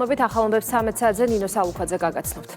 მობით ახალმბებს 13 საათზე ნინო სალუქაძე გაგაცნობთ.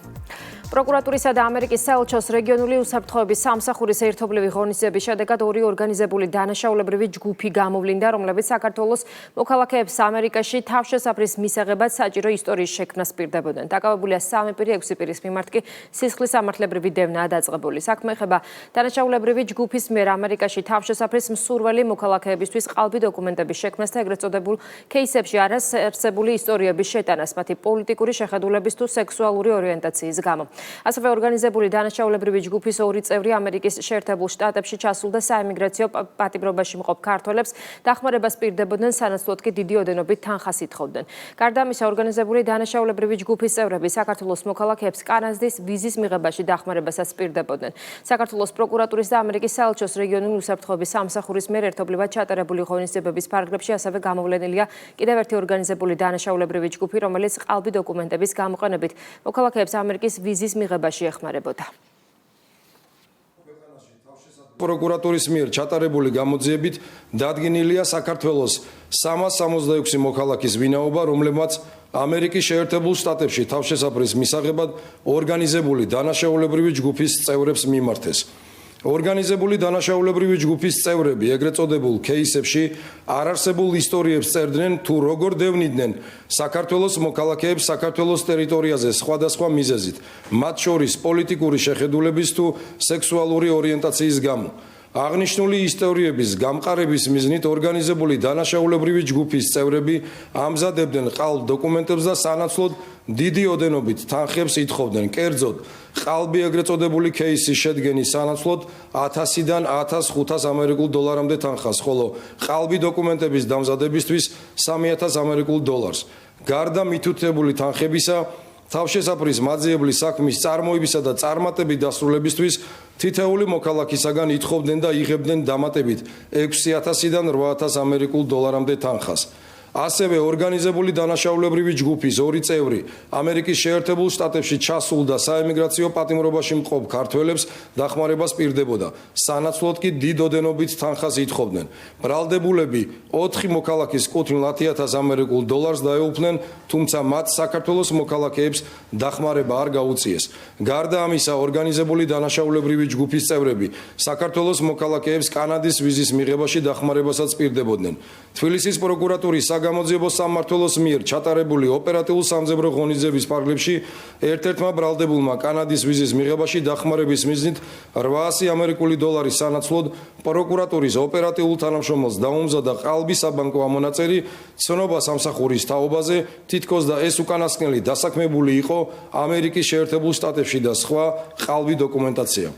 პროკურატურისა და ამერიკის საელჩოს რეგიონული უსაფრთხოების სამსახურის ერთობლივი ღონისძიების შედეგად ორი ორგანიზებული დანაშაულებრივი ჯგუფი გამოვლინდა, რომლებიც საქართველოს მოქალაქეებს ამერიკაში თავშესაფრის მისაღებად საჭირო ისტორიის შექმნას პირდებოდნენ. დაკავებულია 3 პირი, 6 პირის მიმართ კი სისხლის სამართლებრივი დევნაა დაწყებული. საქმე ეხება დანაშაულებრივი ჯგუფის მიერ ამერიკაში თავშესაფრის მსურველი მოქალაქეებისთვის ყალბი დოკუმენტების შექმნას და ეგრეთ წოდებულ кейსებში არასერსებული ისტორიების შეტანას მათი პოლიტიკური შეხედულების თუ სექსუალური ორიენტაციის გამო. ასევე ორგანიზებული დანაშაულებრივი ჯგუფის ორი წევრი ამერიკის შეერთებულ შტატებში ჩასულდა საიმიგრაციო პატიმრობაში მყოფ ქართველებს დახმარებას პირდებოდნენ, სანაცვლოდ კი დიდი ოდენობით თანხას ითხოვდნენ. გარდა ამისა, ორგანიზებული დანაშაულებრივი ჯგუფის წევრები საქართველოს მოქალაქეებს კანადის ვიზის მიღებაში დახმარებასაც პირდებოდნენ. საქართველოს პროკურატურის და ამერიკის საელჩოს რეგიონული უსაფრთხოების სამსახურის მიერ ერთობლივად ჩატარებული ღონისძიებების ფარგლებში ასევე გამოვლენილია კიდევ ერთი ორგანიზებული დანაშაულებრივი ჯგუფი, რომელიც ყალბი დოკუმენტების გამოყენებით მოქალაქეებს ამერიკის ვიზის მიღებაში ეხმარებოდა. პროკურატურის მიერ ჩატარებული გამოძიებით დადგენილია საქართველოს 366 მოქალაქის ვინაობა, რომლებმაც ამერიკის შეერთებულ შტატებში თავშესაფრის მისაღებად ორგანიზებული დანაშაულებრივი ჯგუფის წევრებს მიმართეს. ორგანიზებული დანაშაულებრივი ჯგუფის წევრები ეგრეთ წოდებულ кейსებში არარსებულ ისტორიებს წერდნენ თუ როგორ დევნიდნენ საქართველოს მოქალაქეებს საქართველოს ტერიტორიაზე სხვადასხვა მიზეზით, მათ შორის პოლიტიკური შეხედულების თუ სექსუალური ორიენტაციის გამო. აღნიშნული ისტორიების გამყარების მიზნით ორგანიზებული დანაშაულებრივი ჯგუფის წევრები ამზადებდნენ ყალბ დოკუმენტებს და სანაცვლოდ დიდი ოდენობით თანხებს ითხოვდნენ. კერძოდ, ყალბი ეგრეთ წოდებული кейსის შედგენის სანაცვლოდ 1000-დან 1500 ამერიკულ დოლარამდე თანხას, ხოლო ყალბი დოკუმენტების დამზადებისთვის 3000 ამერიკულ დოლარს. გარდა მითითებული თანხებისა, თავშესაფრის მაძიებლის საქმის წარმოებისა და წარმატებით დასრულებისთვის თითეული მოქალაქისაგან ითხოვდნენ და იღებდნენ დამატებით 6000-დან 8000 ამერიკულ დოლარამდე თანხას. ასევე ორგანიზებული დანაშაულებრივი ჯგუფის ორი წევრი ამერიკის შეერთებულ შტატებში ჩასულ და საიმიგრაციო პატიმრობაში მყოფ ქართველებს დახმარებას პირდებოდა, სანაცვლოდ კი დიდ ოდენობით თანხას ითხოვდნენ. ბრალდებულები 4 მოქალაქის კუთვნილ 10000 ამერიკულ დოლარს დაეუფლნენ, თუმცა მათ საქართველოს მოქალაქეებს დახმარება არ გაუწიეს. გარდა ამისა, ორგანიზებული დანაშაულებრივი ჯგუფის წევრები საქართველოს მოქალაქეებს კანადის ვიზის მიღებაში დახმარებასაც პირდებოდნენ. თბილისის პროკურატურის გამოძიებო სამმართველოს მიერ ჩატარებული ოპერატიულ-სამძებრო ღონისძიების ფარგლებში ერთ-ერთმა ბრალდებულმა კანადის ვიზის მიღებაში დახმარების მიზნით 800 ამერიკული დოლარის სანაცვლოდ პროკურატურის ოპერატიულ თანამშრომელს დაუმზადა ყალბი საბანკო ამონაწერი ცნობა სამსახურის თაობაზე, თითქოს და ეს უკანასკნელი დასაქმებული იყო ამერიკის შეერთებულ შტატებში და სხვა ყალბი დოკუმენტაცია.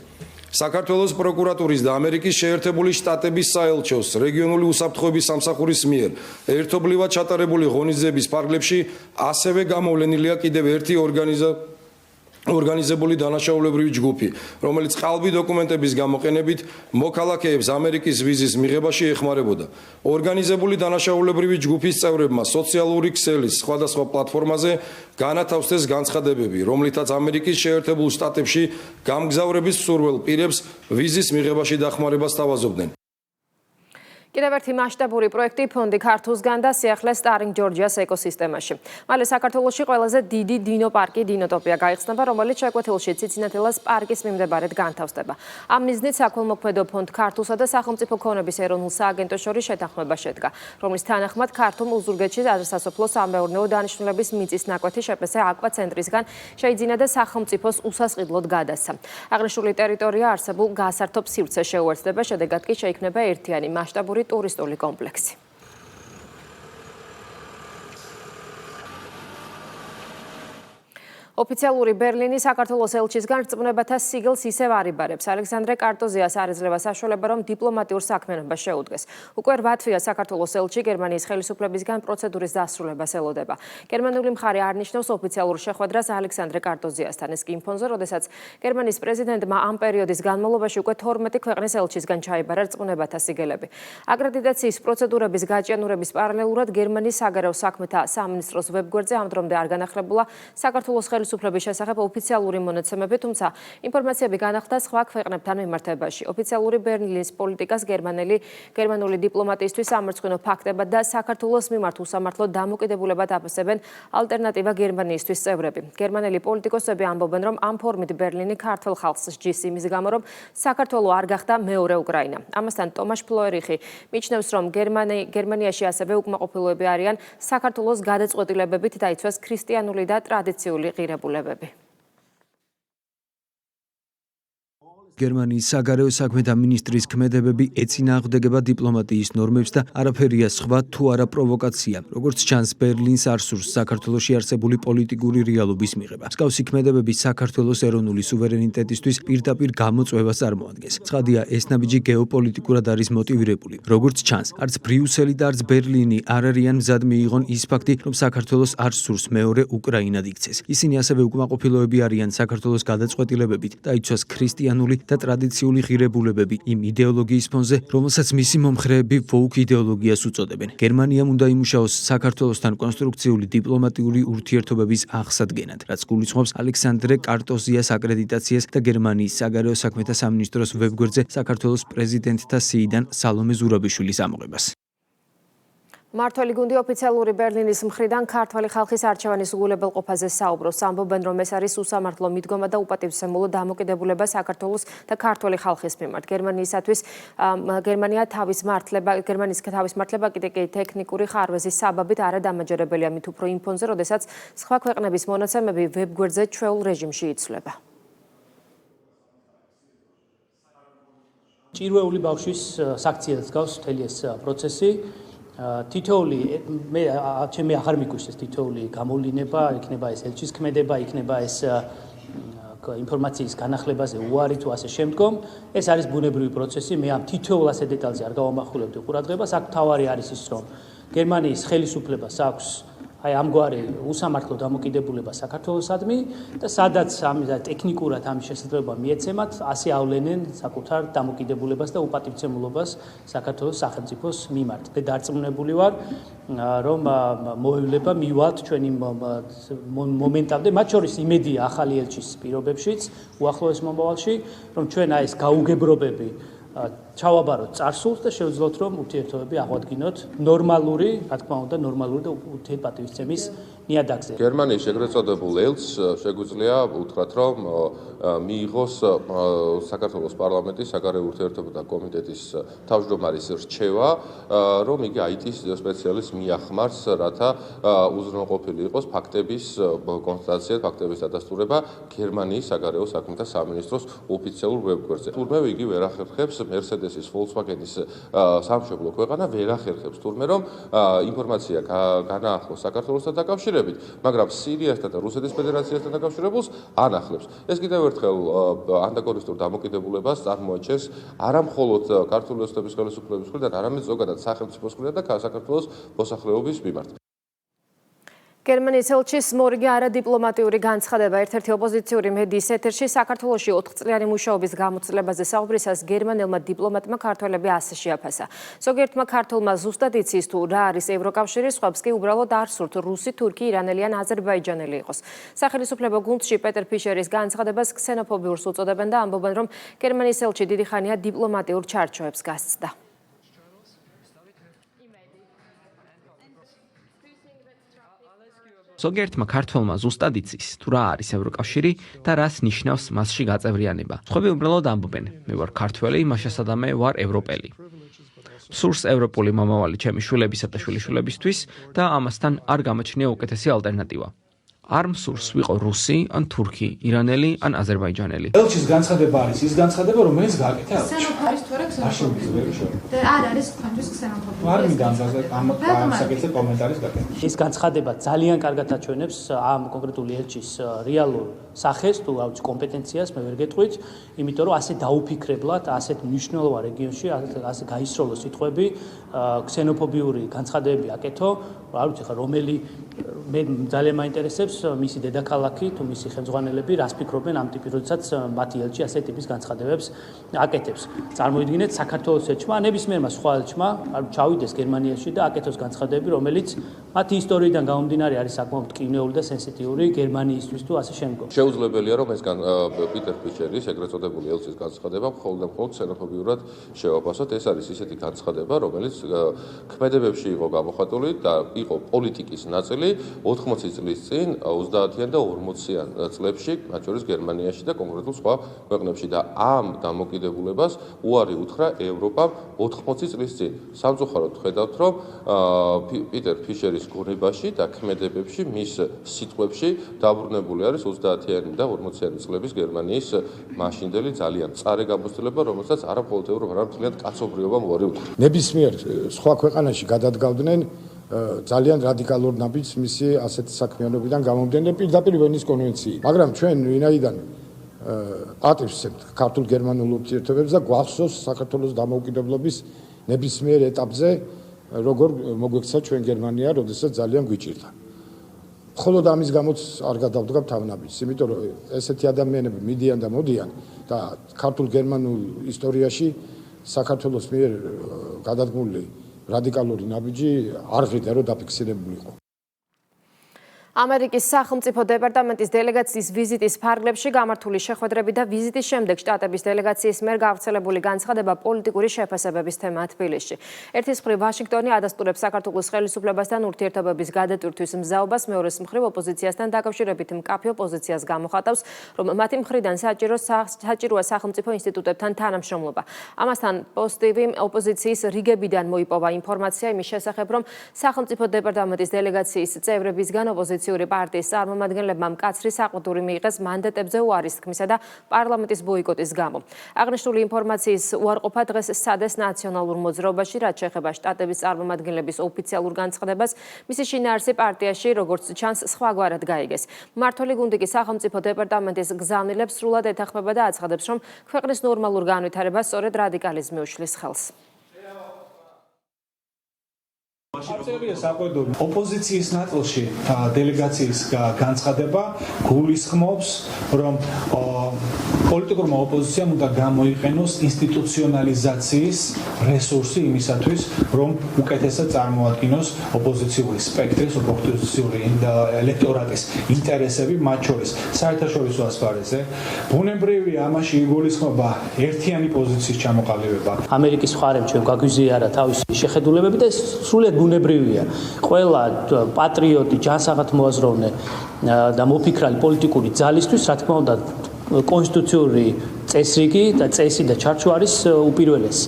საქართველოს პროკურატურის და ამერიკის შეერთებული შტატების საელჩოს რეგიონული უსაფრთხოების სამსახურის მიერ ერთობლივად ჩატარებული ღონისძიების ფარგლებში ასევე გამოვლენილია კიდევ ერთი ორგანიზებული დანაშაულებრივი ჯგუფი, რომელიც ყალბი დოკუმენტების გამოყენებით მოქალაქეებს ამერიკის ვიზის მიღებაში ეხმარებოდა. ორგანიზებული დანაშაულებრივი ჯგუფის წევრებმა სოციალური ქსელის სხვადასხვა პლატფორმაზე განათავსეს განცხადებები, რომლითაც ამერიკის შეერთებულ შტატებში გამგზავრების მსურველ პირებს ვიზის მიღებაში დახმარებას თავაზობდნენ. კიდევ ერთი მასშტაბური პროექტი ფონდი ქართულსგან და სიახლეს სტარინგ ჯორჯიას ეკოსისტემაში. მალე საქართველოში ყველაზე დიდი დინო პარკი დინოტოპია გაიხსნება, რომელიც შეკვეთილში ციცინათელას პარკის მიმდებარედ განთავსდება. ამ მიზნით საქველმოქმედო ფონდ ქართულსა და სახელმწიფო ქონების ეროვნულ სააგენტოს შორის შეთანხმება შედგა, რომლის თანახმად ქართულ ოზურგეთში სასოფლო სამეურნეო დანიშნულების მიწის ნაკვეთი შეპესე აკვა ცენტრისგან შეიძინა და სახელმწიფოს უსასყიდლოდ გადასცა. აღნიშნული ტერიტორია არსებულ გასართობ სივრცეს შეუერთდება, შედეგად კი შეიქმნება ერთიანი მასშტაბური ტურისტული კომპლექსი. ოფიციალური ბერლინის საქართველოს ელჩისგან რწმუნებათა სიგელს ისევ არ იბარებს. ალექსანდრე კარტოზიას არ ეძლევა საშუალება, რომ დიპლომატიურ საქმიანობას შეუდგეს. უკვე 8 თვეა საქართველოს ელჩი გერმანიის ხელისუფლებისგან პროცედურის დასრულებას ელოდება. გერმანული მხარე არ ნიშნავს ოფიციალურ შეხვედრას ალექსანდრე კარტოზიასთან. ეს კი იმ ფონზე, როდესაც გერმანიის პრეზიდენტმა ამ პერიოდის განმავლობაში უკვე 12 ქვეყნის ელჩისგან ჩაიბარა რწმუნებათა სიგელები. აკრედიტაციის პროცედურების გაჭიანურების პარალელურად გერმანიის საგარეო საქმეთა სამინისტროს ვებგვერდზე ამ დრომდე არ განახლებულა საქართველოს თავისუფლების შესახებ ოფიციალური მონაცემები, თუმცა ინფორმაციები განახლდა სხვა ქვეყნებთან მიმართებაში. ოფიციალური ბერლინის პოლიტიკას გერმანული დიპლომატიისთვის სამარცხინო ფაქტებად და საქართველოს მიმართ უსამართლო დამოკიდებულებად აფასებენ ალტერნატივა გერმანიისთვის წევრები. გერმანელი პოლიტიკოსები ამბობენ, რომ ამ ფორმით ბერლინი ქართველ ხალხს სჯის იმის გამო, რომ საქართველო არ გახდა მეორე უკრაინა. ამასთან ტომაშ ფლოერიხი მიჩნევს, რომ გერმანიაში ასევე უკმაყოფილოები არიან საქართველოს გადაწყვეტილებებით დაიცვას ქრისტიანული და ტრადიციული ღირებულებები. გერმანიის საგარეო საქმეთა მინისტრის ქმედებები ეწინააღმდეგება დიპლომატიის ნორმებს და არაფერია სხვა თუ არა პროვოკაცია. როგორც ჩანს, ბერლინს არ სურს საქართველოში არსებული პოლიტიკური რეალობის მიღება. მსგავსი ქმედებები საქართველოს ეროვნული სუვერენიტეტისთვის პირდაპირ გამოწვევას წარმოადგენს. ცხადია, ეს ნაბიჯი გეოპოლიტიკურად არის მოტივირებული. როგორც ჩანს, არც ბრიუსელი და არც ბერლინი არ არიან მზად მიიღონ ის ფაქტი, რომ საქართველოს არ სურს მეორე უკრაინად იქცეს. ისინი ასევე უკმაყოფილოები არიან საქართველოს გადაწყვეტილებებით დაიცვას ქრისტიანული და ტრადიციული ღირებულებები იმ იდეოლოგიის ფონზე, რომელსაც მისი მომხრეები ვოუკ იდეოლოგიას უწოდებენ. გერმანიამ უნდა იმუშაოს საქართველოსთან კონსტრუქციული დიპლომატიური ურთიერთობების აღსადგენად, რაც გულისხმობს ალექსანდრე კარტოზიას აკრედიტაციას და გერმანიის საგარეო საქმეთა სამინისტროს ვებგვერდზე საქართველოს პრეზიდენტთა სიიდან სალომე ზურაბიშვილის ამოღებას. მართველი გუნდი ოფიციალური ბერლინის მხრიდან ქართველი ხალხის არჩევანის უგულებელყოფაზე საუბრობს. ამბობენ, რომ ეს არის უსამართლო მიდგომა და უპატივცემულო დამოკიდებულება საქართველოს და ქართველი ხალხის მიმართ. გერმანიის თავის მართლება კიდე ტექნიკური ხარვეზის საბაბით არადამაჯერებელია მით უფრო იმ ფონზე, როდესაც სხვა ქვეყნების მონაცემები ვებგვერდზე ჩვეულ რეჟიმში იცვლება. ჭირვეული ბავშვის საქციელს გავს მთელი ეს პროცესი. თითოეული ჩემი აღარ მიგვიშეს თითოეული გამოვლინება, იქნება ეს ელჩის ქმედება, იქნება ეს ინფორმაციის განახლებაზე უარი თუ ასე შემდგომ. ეს არის ბუნებრივი პროცესი. მე ამ თითოეულ ასე დეტალზე არ გავამახვილებდი ყურადღებას. აქ თავარი არის ის, რომ გერმანიის ხელისუფლებას აქვს აი ამგვარი უსამართლო დამოკიდებულება საქართველოსადმი და სადაც ამ ტექნიკურად ამის შესაძლებლობა მიეცემათ, ასე ავლენენ საკუთარ დამოკიდებულებას და უპატივცემულობას საქართველოს სახელმწიფოს მიმართ. მე დარწმუნებული ვარ, რომ მოევლება მივალთ ჩვენი მომენტამდე, მათ შორის იმედია ახალი ელჩის პირობებშიც, უახლოეს მომავალში, რომ ჩვენ აი ეს გაუგებრობები ჩავაბაროთ წარსულს და შევძლოთ, რომ ურთიერთობები აღვადგინოთ ნორმალური, რა თქმა უნდა, ნორმალური და ურთიერთპატივისცემის ნიადაგზე. გერმანიის ეგრეთ წოდებულ ელჩს შეგვიძლია უთხრათ, რომ მიიღოს საქართველოს პარლამენტის საგარეო ურთიერთობათა კომიტეტის თავმჯდომარის რჩევა, რომ იგი IT-ის სპეციალისტს მიახმარს, რათა უზრუნველყოფილი იყოს ფაქტების კონსტატაცია, ფაქტების დადასტურება გერმანიის საგარეო საქმეთა სამინისტროს ოფიციალურ ვებგვერდზე. თურმე იგი ვერ ახერხებს Mercedes-ის, Volkswagen-ის სამშობლო ქვეყანა ვერ ახერხებს თურმე, რომ ინფორმაცია განაახლოს საქართველოსთან დაკავშირებით, მაგრამ სირიასთან და რუსეთის ფედერაციასთან დაკავშირებულს ანახლებს. ეს კიდევ ერთხელ ანტაკორისტულ დამოკიდებულებას წარმოაჩენს არა მხოლოდ ქართული ოცნების ხელისუფლების მხრიდან, არამედ ზოგადად სახელმწიფოს მხრიდან და საქართველოს მოსახლეობის მიმართ. გერმანიის ელჩის მორიგი არადიპლომატიური განცხადება ერთ-ერთი ოპოზიციური მედიის ეთერში საქართველოში 4 წლიანი მუშაობის გამოცდილებაზე საუბრისას გერმანელმა დიპლომატმა ქართველები ასე შეაფასა. ზოგიერთმა ქართველმა ზუსტად იცის თუ რა არის ევროკავშირი, სხვებს კი უბრალოდ არ სურთ რუსი, თურქი, ირანელი ან აზერბაიჯანელი იყოს. სახელმწიფო გუნდში პეტერ ფიშერის განცხადებას ქსენოფობიურს უწოდებენ და ამბობენ, რომ გერმანიის ელჩი დიდი ხანია დიპლომატიურ ჩარჩოებს გასცდა. ზოგიერთმა ქართველმა ზუსტად იცის თუ რა არის ევროკავშირი და რას ნიშნავს მასში გაწევრიანება. სხვები უბრალოდ ამბობენ, მე ვარ ქართველი, მაშასადამე ვარ ევროპელი. სურს ევროპული მომავალი ჩემი შვილებისა და შვილიშვილებისთვის და ამასთან არ გამოჩნია უკეთესი ალტერნატივა. არ მსურს ვიყო რუსი, ან თურქი, ირანელი, ან აზერბაიჯანელი. ელჩის განცხადება არის ის განცხადება, რომელიც გააკეთა ელჩს. ქსენოფობიის თუ არა ქსენოფობიის. და არ არის თქვენთვის ქსენოფობია. არ მინდა ამ საკითხზე კომენტარის გაკეთა. ეს განცხადება ძალიან კარგად აჩვენებს ამ კონკრეტული ელჩის რეალურ სახეს თუ რა ვიცი კომპეტენციას მე ვერ გეტყვით, იმიტომ რომ ასე დაუფიქრებლად, ასეთ მნიშვნელოვან რეგიონში ასე გაისროლო სიტყვები, ქსენოფობიური განცხადებები აკეთო, რა ვიცი ხა რომელი მე ძალიან მაინტერესებს მისი დედაქალაქი თუ მისი ხელმძღვანელები რას ფიქრობენ ამ ტიპის, როდესაც მათი ელჩი ასეთ ტიპის განცხადებებს აკეთებს. წარმოიდგინეთ საქართველოს ელჩმა, ნებისმიერმა სხვა ელჩმა, ჩავიდეს გერმანიაში და აკეთოს განცხადებები, რომელიც მათი ისტორიიდან გამომდინარე არის საკმაოდ ტკივნეული და სენსიტიური გერმანიისთვის თუ ასე შემდგომ. შეუძლებელია რომ ეს პიტერ ფიჩერის ეგრეთ წოდებული ელცის განცხადება მხოლოდ და მხოლოდ ქსენოფობიურად შევაფასოთ. ეს არის ისეთი განცხადება, რომელიც ქმედებებში იყო გამოხატული და იყო პოლიტიკის ნაწილი 80 წლის წინ 30-იან და 40-იან წლებში, მათ შორის გერმანიაში და კონკრეტულ სხვა ქვეყნებში და ამ დამოკიდებულებას უარი უთხრა ევროპამ 80 წლის წინ. სამწუხაროდ ხედავთ, რომ პიტერ ფიშერის გონებაში და ქმედებებში მის სიტყვებში დაბრუნებული არის 30-იანი და 40-იანი წლების გერმანიის მაშინდელი ძალიან მწარე გამოცდილება, რომელსაც არა მხოლოდ ევროპა, არამედ მთლიან კაცობრიობამ უარი უთხრა. ნებისმიერ სხვა ქვეყანაში გადადგავდნენ ძალიან რადიკალურ ნაბიჯს მისი ასეთი საქმიანობიდან გამომდინარე პირდაპირ ვენის კონვენციით. მაგრამ ჩვენ ვინაიდან პატივს ქართულ-გერმანულ ურთიერთობებს და გვახსოვს საქართველოს დამოუკიდებლობის ნებისმიერ ეტაპზე როგორ მოგვექცა ჩვენ გერმანია, როდესაც ძალიან გვიჭირდა. მხოლოდ ამის გამოც არ გადავდგავ თავნაბიჯს, იმიტომ რომ ესეთი ადამიანები მიდიან და მოდიან და ქართულ-გერმანულ ისტორიაში საქართველოს მიერ გადადგმული რადიკალური ნაბიჯი არ ღირდა რომ დაფიქსირებული იყო. ამერიკის სახელმწიფო დეპარტამენტის დელეგაციის ვიზიტის ფარგლებში გამართული შეხვედრები და ვიზიტის შემდეგ შტატების დელეგაციის მიერ გავრცელებული განცხადება პოლიტიკური შეფასებების თემაა თბილისში. ერთის მხრივ ვაშინგტონი ადასტურებს საქართველოს ხელისუფლებასთან ურთიერთობების გადატვირთვის მზაობას, მეორეს მხრივ ოპოზიციასთან დაკავშირებით მკაფიო პოზიციას გამოხატავს, რომ მათი მხრიდან საჭიროა სახელმწიფო ინსტიტუტებთან თანამშრომლობა. ამასთან პოზიტივი ოპოზიციის რიგებიდან მოიპოვა ინფორმაცია იმის შესახებ, რომ სახელმწიფო დეპარტამენტის დელეგაციის წევრებისგან ოპოზიციის პარტიის წარმომადგენლებმა მკაცრი საყდური მიიღეს მანდატებზე უარის თქმისა და პარლამენტის ბოიკოტის გამო. აღნიშნული ინფორმაციის უარყოფა დღეს სადეს ნაციონალურ მოძრაობაში, რაც შეეხება შტატების წარმომადგენლების ოფიციალურ განცხადებას, მისი შინაარსი პარტიაში, როგორც ჩანს, სხვაგვარად გაიგეს. მმართველი გუნდი კი სახელმწიფო დეპარტამენტის გზავნილებს სრულად ეთანხმება და აცხადებს, რომ ქვეყნის ნორმალურ განვითარებას სწორედ რადიკალიზმი უშლის ხელს. წერია საყვედური ოპოზიციის ნაწილში დელეგაციის განცხადება გულისხმობს, რომ პოლიტიკურმა ოპოზიციამ უნდა გამოიყენოს ინსტიტუციონალიზაციის რესურსი იმისათვის, რომ უკეთესად წარმოადგინოს ოპოზიციური სპექტრის, ოპოზიციური ელექტორატის ინტერესები, მათ შორის საერთაშორისო ასპარეზზე. ბუნებრივია ამაში იგულისხმება ერთიანი პოზიციის ჩამოყალიბება. ამერიკის მხარემ ჩვენ გაგვიზიარა თავისი შეხედულებები და სრულად ბუნებრივია. ყველა პატრიოტი, ჯანსაღად მოაზროვნე და მოფიქრალი პოლიტიკური ძალისთვის, რა თქმა უნდა, კონსტიტუციური წესრიგი და წესი და ჩარჩო არის უპირველესი.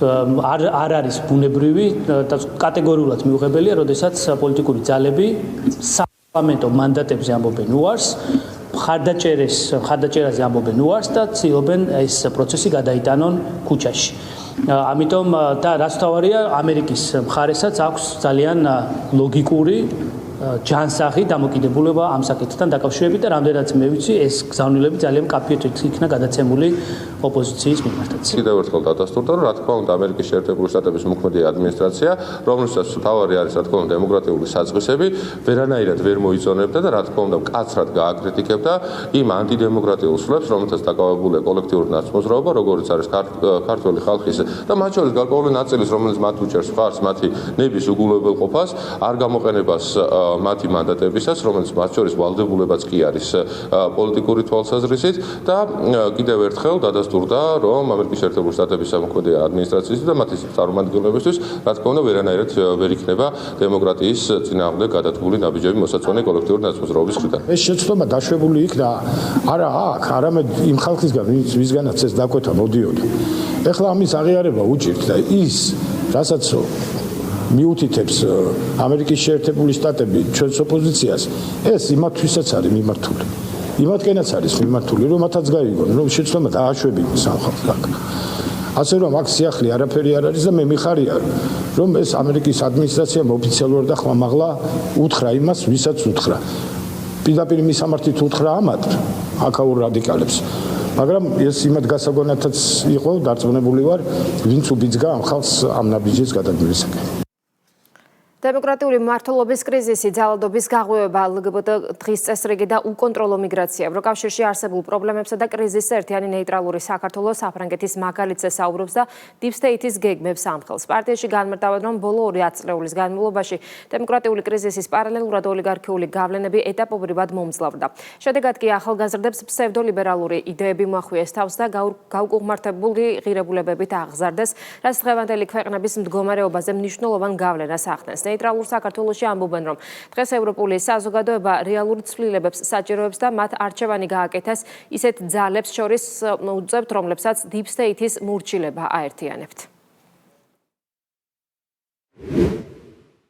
არ არის ბუნებრივი და კატეგორიულად მიუღებელია, როდესაც პოლიტიკური ძალები საპარლამენტო მანდატებზე ამბობენ უარს, მხარდაჭერაზე ამბობენ უარს და ცდილობენ ეს პროცესი გადაიტანონ ქუჩაში. ამიტომ და რაც თავარია, ამერიკის მხარესაც აქვს ძალიან ლოგიკური ჯანსაღი დამოკიდებულება ამ საკითხთან დაკავშირებით და რამდენადაც მე ვიცი, ეს გზავნილები ძალიან მკაფიოდ იქნა გადაცემული ოპოზიციის მიმართაც. კიდევ ერთხელ დადასტურდა, რომ რა თქმა უნდა ამერიკის შეერთებული შტატების მოქმედი ადმინისტრაცია, რომელსაც თავარი არის რა თქმა უნდა დემოკრატიული საწყისები, ვერანაირად ვერ მოიწონებდა და რა თქმა უნდა მკაცრად გააკრიტიკებდა იმ ანტიდემოკრატიულ სვლებს, რომელთაც დაკავებულია კოლექტიური ნაცმოძრაობა, როგორც არის ქართველი ხალხის და მათ შორის გარკვეული ნაწილის, რომელიც მათ უჭერს მხარს მათი ნების უგულებელყოფას, არ გამოყენებას მათი მანდატებისას, რომელიც მათ შორის ვალდებულებაც კი არის პოლიტიკური თვალსაზრისით და კიდევ ერთხელ დადასტურდა, რომ ამერიკის შეერთებული შტატების სამოქმედი ადმინისტრაციის და მათი წარმომადგენლებისთვის, რა თქმა უნდა, ვერანაირად ვერ იქნება დემოკრატიის წინააღმდეგ გადადგმული ნაბიჯები მოსაწონი კოლექტიური ნაცმოძრაობის მხრიდან. ეს შეცდომა დაშვებული იქნა არა აქ, არამედ იმ ხალხისგან, ვისგანაც ეს დაკვეთა მოდიოდა. ეხლა ამის აღიარება უჭირთ და ის, რასაც მიუთითებს ამერიკის შეერთებული შტატები ჩვენს ოპოზიციას, ეს იმათვისაც არის მიმართული. იმათკენაც არის მიმართული, რომ მათაც გაიგონ, რომ შეცდომა დააშვებინოს ამ ხალხს. ასე რომ აქ სიახლე არაფერი არ არის და მე მიხარია, რომ ეს ამერიკის ადმინისტრაციამ ოფიციალურად და ხმამაღლა უთხრა იმას, ვისაც უთხრა. პირდაპირ მისამართით უთხრა ამათ აქაურ რადიკალებს. მაგრამ ეს იმად გასაგონათაც იყო, დარწმუნებული ვარ, ვინც უბიძგა ამ ხალხს ამ ნაბიჯის გადადგმისაკენ. დემოკრატიული მმართველობის კრიზისი, ძალადობის გაღვივება, LGBT დღის წესრიგი და უკონტროლო მიგრაცია. ევროკავშირში არსებულ პრობლემებსა და კრიზისს ერთიანი ნეიტრალური საქართველოს საფრანგეთის მაგალითზე საუბრობს და Deep State-ის გეგმებს ამხელს. პარტიაში განმარტავენ, რომ ბოლო 2 ათწლეულის განმავლობაში დემოკრატიული კრიზისის პარალელურად ოლიგარქიული გავლენები ეტაპობრივად მომძლავრდა. შედეგად კი ახალგაზრდებს ფსევდოლიბერალური იდეები მოახვიეს თავს და გაუკუღმართებული ღირებულებებით აღზარდეს, რაც დღევანდელი ქვეყნების მდგომარეობაზე მნიშვნელოვან გავლენას ახდენს. ნეიტრალურ საქართველოში ამბობენ, რომ დღეს ევროპული საზოგადოება რეალურ ცვლილებებს საჭიროებს და მათ არჩევანი გააკეთეს ისეთ ძალებს შორის უძებთ, რომლებსაც Deep State-ის მურჩილება აერთიანებთ.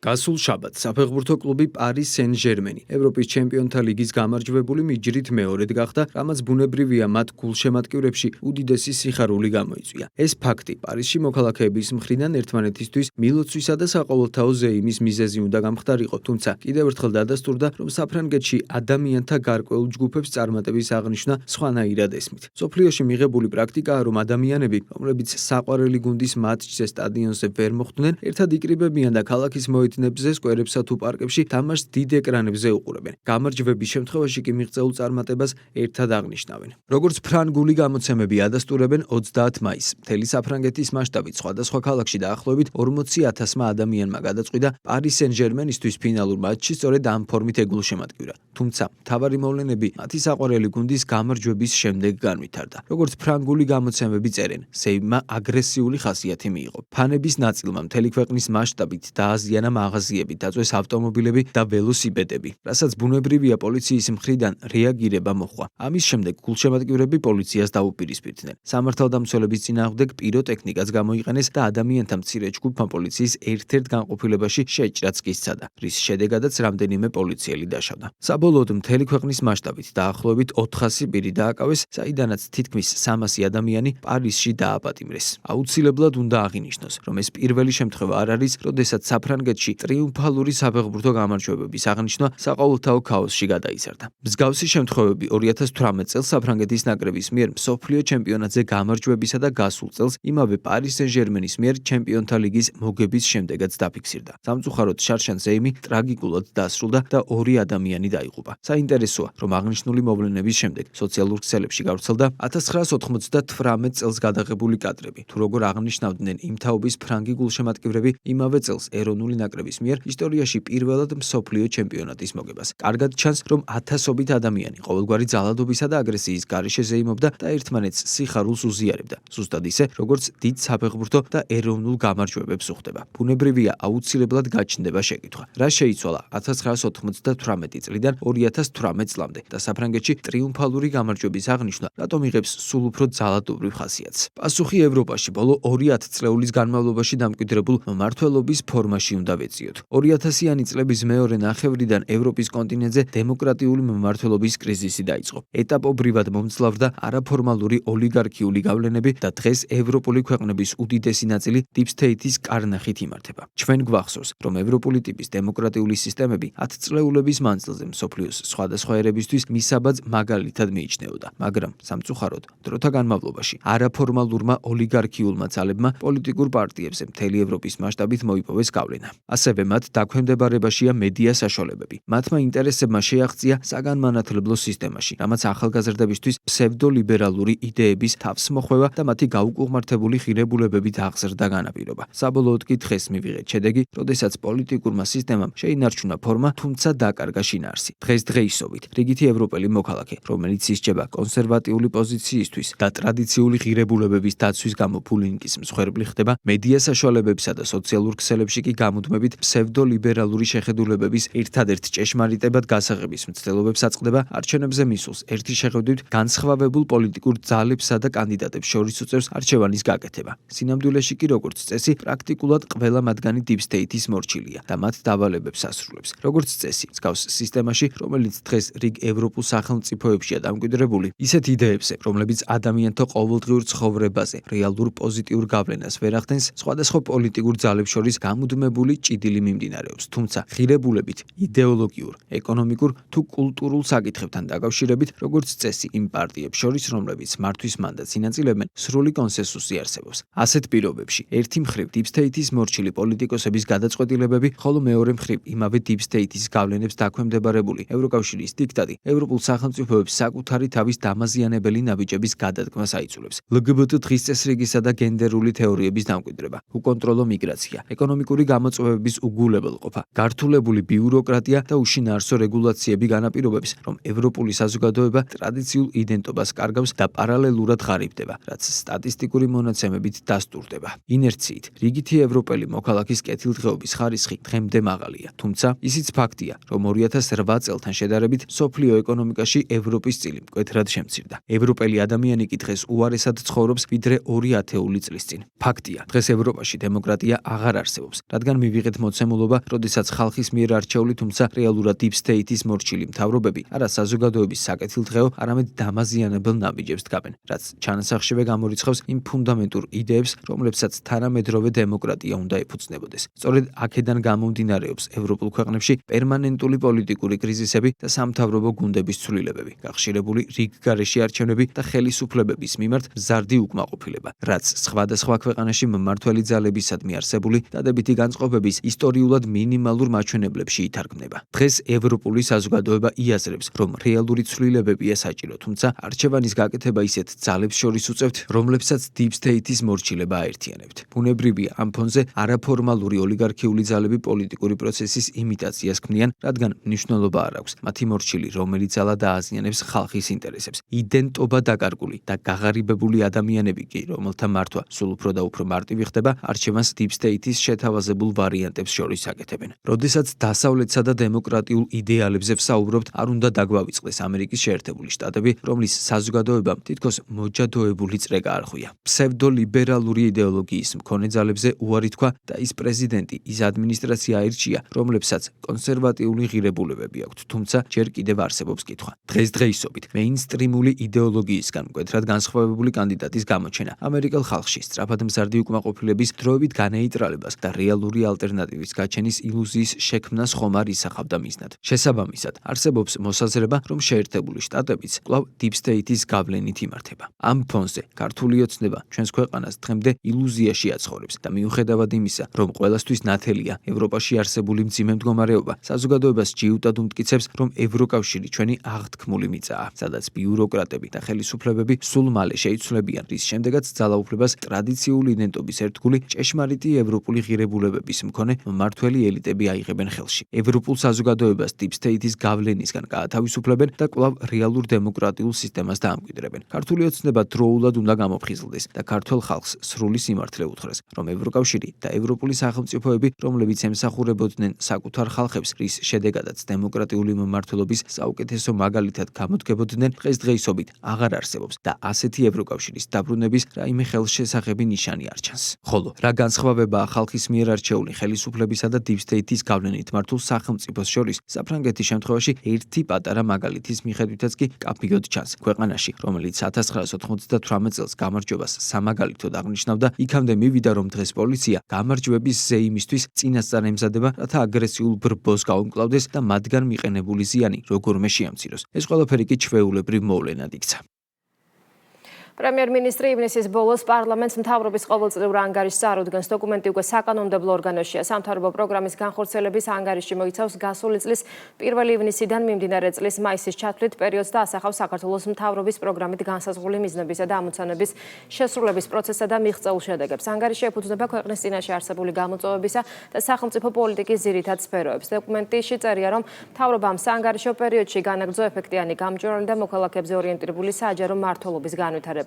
გასულ შაბათს საფეხბურთო კლუბი Paris Saint-Germain ევროპის ჩემპიონთა ლიგის გამარჯვებული მიჯრით მეორედ გახდა, რამაც ბუნებრივია მათ გულშემატკივრებში უდიდესი სიხარული გამოიწვია. ეს ფაქტი პარიზში მოქალაქეების მხრიდან ერთმანეთისთვის მილოცვისა და საყოველთაო ზეიმის მიზეზი უნდა გამხდარიყო, თუმცა კიდევ ერთხელ დადასტურდა, რომ საფრანგეთში ადამიანთა გარკვეულ ჯგუფებს წარმატების აღნიშვნა სხვანაირად ესმით. სოფლიოში მიღებული პრაქტიკაა, რომ ადამიანები, რომლებიც საყვარელი გუნდის მატჩზე სტადიონზე ვერ მოხვდნენ, ერთად იკრიბებიან და ქალაქის ნებზე, სკვერებსა თუ პარკებში თამაშს დიდ ეკრანებზე უყურებენ. გამარჯვების შემთხვევაში კი მიღწეულ წარმატებას ერთად აღნიშნავენ. როგორც ფრანგული გამოცემები ადასტურებენ 30 მაისს, მთელი საფრანგეთის მასშტაბით სხვადასხვა ქალაქში დაახლოებით 40,000-მა ადამიანმა გადაწყვიტა Paris Saint-Germain-ისთვის ფინალურ მატჩში სწორედ ამ ფორმით ეგულშემატკივრა. თუმცა მთავარი მოვლენები მათი საყვარელი გუნდის გამარჯვების შემდეგ განვითარდა. როგორც ფრანგული გამოცემები წერენ, ზეიმმა აგრესიული ხასიათი მიიღო. ფანების ნაწილმა მთელი ქვეყნის მასშტაბით დააზიანა მაღაზიები, დაწვეს ავტომობილები და ველოსიპედები, რასაც ბუნებრივია პოლიციის მხრიდან რეაგირება მოჰყვა. ამის შემდეგ გულშემატკივრები პოლიციას დაუპირისპირდნენ. სამართალდამცველების წინააღმდეგ პიროტექნიკაც გამოიყენეს და ადამიანთა მცირე ჯგუფმა პოლიციის ერთ-ერთ განყოფილებაში შეჭრაც კი სცადა, რის შედეგადაც რამდენიმე პოლიციელი დაშავდა. საბოლოოდ მთელი ქვეყნის მასშტაბით დაახლოებით 400 პირი დააკავეს, საიდანაც თითქმის 300 ადამიანი პარიზში დააპატიმრეს. აუცილებლად უნდა აღინიშნოს, რომ ეს პირველი შემთხვევა არ არის, როდესაც საფრანგეთში ტრიუმფალური საფეხბურთო გამარჯვებების აღნიშვნა საყოველთაო ქაოსში გადაიზარდა. მსგავსი შემთხვევები 2018 წელს საფრანგეთის ნაკრების მიერ მსოფლიო ჩემპიონატზე გამარჯვებისა და გასულ წელს იმავე Paris Saint-Germain-ის მიერ ჩემპიონთა ლიგის მოგების შემდეგაც დაფიქსირდა. სამწუხაროდ შარშან ზეიმი ტრაგიკულად დასრულდა და 2 ადამიანი დაიღუპა. საინტერესოა, რომ აღნიშნული მოვლენების შემდეგ სოციალურ ქსელებში გავრცელდა 1998 წელს გადაღებული კადრები, თუ როგორ აღნიშნავდნენ იმ თაობის ფრანგი გულშემატკივრები იმავე წელს ეროვნული ნაკრების მიერ ისტორიაში პირველად მსოფლიო ჩემპიონატის მოგებას. კარგად ჩანს, რომ ათასობით ადამიანი ყოველგვარი ძალადობისა და აგრესიის გარეშე ზეიმობდა და ერთმანეთს სიხარულს უზიარებდა, ზუსტად ისე, როგორც დიდ საფეხბურთო და ეროვნულ გამარჯვებებს უხდება. ბუნებრივია აუცილებლად გაჩნდება შეკითხვა, რა შეიცვალა 1998 წლიდან 2018 წლამდე და საფრანგეთში ტრიუმფალური გამარჯვების აღნიშვნა რატომ იღებს სულ უფრო ძალადობრივ ხასიათს. პასუხი ევროპაში ბოლო 2 ათწლეულის განმავლობაში დამკვიდრებულ მმართველობის ფორმაში უნდა ვეციოთ. 2000-იანი წლების მეორე ნახევრიდან ევროპის კონტინენტზე დემოკრატიული მმართველობის კრიზისი დაიწყო. ეტაპობრივად მომძლავრდა არაფორმალური ოლიგარქიული გავლენები და დღეს ევროპული ქვეყნების უდიდესი ნაწილი Deep State-ის კარნახით იმართება. ჩვენ გვახსოვს, რომ ევროპული ტიპის დემოკრატიული სისტემები 10 წლეულების მანძილზე მსოფლიოს სხვადასხვა ერებისთვის მისაბაძ მაგალითად მიიჩნეოდა, მაგრამ სამწუხაროდ დროთა განმავლობაში არაფორმალურმა ოლიგარქიულმა ძალებმა პოლიტიკურ პარტიებზე მთელი ევროპის მასშტაბით მოიპოვეს გავლენა. ასევე მათ დაქვემდებარებაშია მედია საშუალებები. მათმა ინტერესებმა შეაღწია საგანმანათლებლო სისტემაში, რამაც ახალგაზრდებისთვის ფსევდოლიბერალური იდეების თავს მოხვევა და მათი გაუკუღმართებული ღირებულებებით აღზრდა განაპირობა. საბოლოოდ კი დღეს მივიღეთ შედეგი, როდესაც პოლიტიკურმა სისტემამ შეინარჩუნა ფორმა, თუმცა დაკარგა შინაარსი. დღესდღეისობით რიგითი ევროპელი მოქალაქე, რომელიც ისჯება კონსერვატიული პოზიციისთვის და ტრადიციული ღირებულებების დაცვის გამო ფულინგის მსხვერპლი ხდება, მედია საშუალებებსა და სოციალურ ქსელებში კი გამუდმებით ფსევდოლიბერალური შეხედულებების ერთადერთ ჭეშმარიტებად გასაღების მცდელობებს აწყდება, არჩევნებზე მისულს ერთი შეხედვით განსხვავებულ პოლიტიკურ ძალებსა და კანდიდატებს შორის უწევს არჩევანის გაკეთება. სინამდვილეში კი როგორც წესი, პრაქტიკულად ყველა მათგანი Deep State-ის მორჩილია და მათ დავალებებს ასრულებს. როგორც წესი, მსგავს სისტემაში, რომელიც დღეს რიგ ევროპულ სახელმწიფოებშია დამკვიდრებული, ისეთ იდეებზე, რომლებიც ადამიანთა ყოველდღიურ ცხოვრებაზე რეალურ პოზიტიურ გავლენას ვერ ახდენს, სხვადასხვა პოლიტიკურ ძალებს შორის გამუდმებული სიკვდილი მიმდინარეობს, თუმცა ღირებულებით იდეოლოგიურ, ეკონომიკურ თუ კულტურულ საკითხებთან დაკავშირებით, როგორც წესი იმ პარტიებს შორის, რომლებიც მართვის მანდატს ინაწილებენ, სრული კონსენსუსი არსებობს. ასეთ პირობებში ერთი მხრივ Deep State-ის მორჩილი პოლიტიკოსების გადაწყვეტილებები, ხოლო მეორე მხრივ იმავე Deep State-ის გავლენებს დაქვემდებარებული ევროკავშირის დიქტატი ევროპულ სახელმწიფოებს საკუთარი თავის დამაზიანებელი ნაბიჯების გადადგმას აიძულებს. LGBT დღის წესრიგისა და გენდერული თეორიების დამკვიდრება, უკონტროლო მიგრაცია, ეკონომიკური გამოწვევების უგულებელყოფა, გართულებული ბიუროკრატია და უშინაარსო რეგულაციები განაპირობებს, რომ ევროპული საზოგადოება ტრადიციულ იდენტობას კარგავს და პარალელურად ღარიბდება, რაც სტატისტიკური მონაცემებით დასტურდება. ინერციით, რიგითი ევროპელი მოქალაქის კეთილდღეობის ხარისხი დღემდე მაღალია, თუმცა ისიც ფაქტია, რომ 2008 წელთან შედარებით სოფლიო ეკონომიკაში ევროპის წილი მკვეთრად შემცირდა. ევროპელი ადამიანი კი დღეს უარესად ცხოვრობს ვიდრე 2 ათეული წლის წინ. ფაქტია, დღეს ევროპაში დემოკრატია აღარ არსებობს, რადგან მივიღეთ მოცემულობა, როდესაც ხალხის მიერ არჩეული, თუმცა რეალურად Deep State-ის მორჩილი მთავრობები არა საზოგადოების საკეთილდღეო, არამედ დამაზიანებელ ნაბიჯებს დგამენ, რაც ჩანასახშივე გამორიცხავს იმ ფუნდამენტურ იდეებს, რომლებსაც თანამედროვე დემოკრატია უნდა ეფუძნებოდეს. სწორედ აქედან გამომდინარეობს ევროპულ ქვეყნებში პერმანენტული პოლიტიკური კრიზისები და სამთავრობო გუნდების ცვლილებები, გახშირებული რიგგარეშე არჩევნები და ხელისუფლებების მიმართ მზარდი უკმაყოფილება, რაც სხვადასხვა ქვეყანაში მმართველი ძალებისადმი არსებული დადებითი განწყობების ისტორიულად მინიმალურ მაჩვენებლებში ითარგმნება. დღეს ევროპული საზოგადოება იაზრებს, რომ რეალური ცვლილებებია საჭირო, თუმცა არჩევანის გაკეთება ისეთ ძალებს შორის უწევთ, რომლებსაც Deep State-ის მორჩილება აერთიანებთ. ბუნებრივია ამ ფონზე არაფორმალური ოლიგარქიული ძალები პოლიტიკური პროცესის იმიტაციას ქმნიან, რადგან მნიშვნელობა არ აქვს მათი მორჩილი, რომელიც ძალა დააზიანებს ხალხის ინტერესებს. იდენტობა დაკარგული და გაღარიბებული ადამიანები კი, რომელთა მართვა სულ უფრო და უფრო მარტივი ხდება, არჩევანს Deep State-ის შეთავაზებულ ვარიანტებს შორის აკეთებენ. როდესაც დასავლეთსა და დემოკრატიულ იდეალებზე ვსაუბრობთ, არ უნდა დაგვავიწყდეს ამერიკის შეერთებული შტატები, რომლის საზოგადოებამ თითქოს მოჯადოებული წრე გაარღვია. ფსევდოლიბერალური იდეოლოგიის მქონე ძალებზე უარი თქვა და ის პრეზიდენტი, ის ადმინისტრაცია აირჩია, რომლებსაც კონსერვატიული ღირებულებები აქვთ, თუმცა ჯერ კიდევ არსებობს კითხვა. დღესდღეისობით მეინსტრიმული იდეოლოგიისგან მკვეთრად განსხვავებული კანდიდატის გამოჩენა ამერიკელ ხალხში სწრაფად მზარდი უკმაყოფილების დროებით განეიტრალებას და რეალური ალტერნატივის გაჩენის ილუზიის შექმნას ხომარ ისახავდა მიზნად. შესაბამისად, არსებობს მოსაზრება, რომ შეერთებული შტატებიც კვლავ Deep State-ის გავლენით იმართება. ამ ფონზე ქართული ოცნება ჩვენს ქვეყანას დღემდე ილუზიაში აცხოვრებს და მიუხედავად იმისა, რომ ყველასთვის ნათელია ევროპაში არსებული მძიმე მდგომარეობა, საზოგადოებას ჯიუტად უმტკიცებს, რომ ევროკავშირი ჩვენი აღთქმული მიწაა, სადაც ბიუროკრატები და ხელისუფლებები სულ მალე შეიცვლებიან, რის შემდეგაც ძალაუფლებას ტრადიციული იდენტობის ერთგული ჭეშმარიტი ევროპული ღირებულებების მქონე მმართველი ელიტები აიღებენ ხელში. ევროპულ საზოგადოებას Deep State-ის გავლენისგან გაათავისუფლებენ და კვლავ რეალურ დემოკრატიულ სისტემას დაამკვიდრებენ. ქართული ოცნება დროულად უნდა გამოფხიზლდეს და ქართულ ხალხს სრული სიმართლე უთხრეს, რომ ევროკავშირი და ევროპული სახელმწიფოები, რომლებიც ემსახურებოდნენ საკუთარ ხალხებს, რის შედეგადაც დემოკრატიული მმართველობის საუკეთესო მაგალითად გამოდგებოდნენ, დღესდღეისობით აღარ არსებობს და ასეთი ევროკავშირის დაბრუნების რაიმე ხელშესახები ნიშანი არ ჩანს. ხოლო რა განსხვავებაა ხალხის მიერ არჩეული ხელისუფლებისა და Deep State-ის გავლენით მართულ სახელმწიფოს შორის, საფრანგეთის შემთხვევაში ერთი პატარა მაგალითის მიხედვითაც კი კაფიოდ ჩანს. ქვეყანაში, რომელიც 1998 წელს გამარჯვებას სამაგალითოდ აღნიშნავდა, იქამდე მივიდა, რომ დღეს პოლიცია გამარჯვების ზეიმისთვის წინასწარ ემზადება, რათა აგრესიულ ბრბოს გაუმკლავდეს და მათგან მიყენებული ზიანი როგორმე შეამციროს. ეს ყველაფერი კი ჩვეულებრივ მოვლენად იქცა. პრემიერ-მინისტრი ივნისის ბოლოს პარლამენტს მთავრობის ყოველწლიურ ანგარიშს წარუდგენს. დოკუმენტი უკვე საკანონმდებლო ორგანოშია. სამთავრობო პროგრამის განხორციელების ანგარიში მოიცავს გასული წლის 1 ივნისიდან მიმდინარე წლის მაისის ჩათვლით პერიოდს და ასახავს საქართველოს მთავრობის პროგრამით განსაზღვრული მიზნებისა და ამოცანების შესრულების პროცესსა და მიღწეულ შედეგებს. ანგარიში ეფუძნება ქვეყნის წინაშე არსებული გამოწვევებისა და სახელმწიფო პოლიტიკის ძირითად სფეროებს. დოკუმენტში წერია, რომ მთავრობამ საანგარიშო პერიოდში განაგრძო ეფექტიანი გამჭვირვალე და მოქალაქეებზე ორიენტირებული საჯარო მმართველობის განვითარება.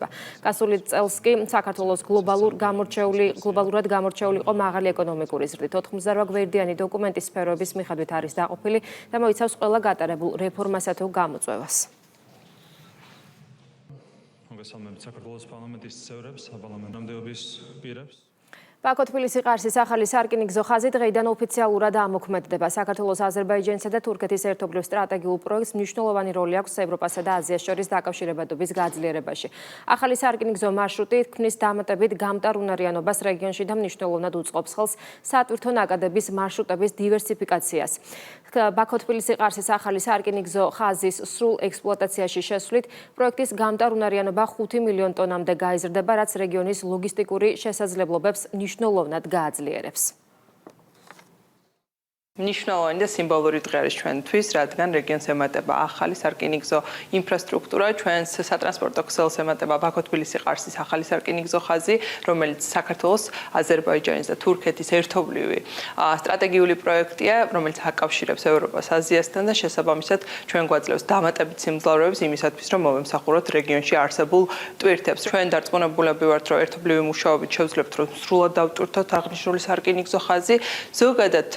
გასული წელს კი საქართველოს გლობალურად გამორჩეული იყო მაღალი ეკონომიკური ზრდით. 92 გვერდიანი დოკუმენტის სფეროების მიხედვით არის დაყოფილი და მოიცავს ყველა გატარებულ რეფორმასა თუ გამოწვევას. მოგესალმებით საქართველოს პარლამენტის წევრებს, საპარლამენტო პირებს. ბაქო-თბილისი-ყარსის ახალი სარკინიგზო ხაზი დღეიდან ოფიციალურად ამოქმედდება. საქართველოს, აზერბაიჯანისა და თურქეთის ერთობლივ სტრატეგიულ პროექტს მნიშვნელოვანი როლი აქვს ევროპასა და აზიას შორის დაკავშირებადობის გაძლიერებაში. ახალი სარკინიგზო მარშრუტი ქმნის დამატებით გამტარუნარიანობას რეგიონში და მნიშვნელოვნად უწყობს ხელს სატვირთო ნაკადების მარშრუტების დივერსიფიკაციას. ბაქო-თბილისი-ყარსის ახალი სარკინიგზო ხაზის სრულ ექსპლუატაციაში შესვლით პროექტის გამტარუნარიანობა 5 მილიონ ტონამდე გაიზრდება, რაც რეგიონის ლოგისტიკური შესაძლებლობებს მნიშვნელოვნად გააძლიერებს. მნიშვნელოვანი და სიმბოლური დღე არის ჩვენთვის, რადგან რეგიონს ემატება ახალი სარკინიგზო ინფრასტრუქტურა, ჩვენს სატრანსპორტო ქსელს ემატება ბაქო-თბილისი-ყარსის ახალი სარკინიგზო ხაზი, რომელიც საქართველოს, აზერბაიჯანის და თურქეთის ერთობლივი სტრატეგიული პროექტია, რომელიც აკავშირებს ევროპას აზიასთან და შესაბამისად ჩვენ გვაძლევს დამატებით სიმძლავრეებს იმისათვის, რომ მოვემსახუროთ რეგიონში არსებულ ტვირთებს. ჩვენ დარწმუნებულები ვართ, რომ ერთობლივი მუშაობით შევძლებთ, რომ სრულად დავტვირთოთ აღნიშნული სარკინიგზო ხაზი. ზოგადად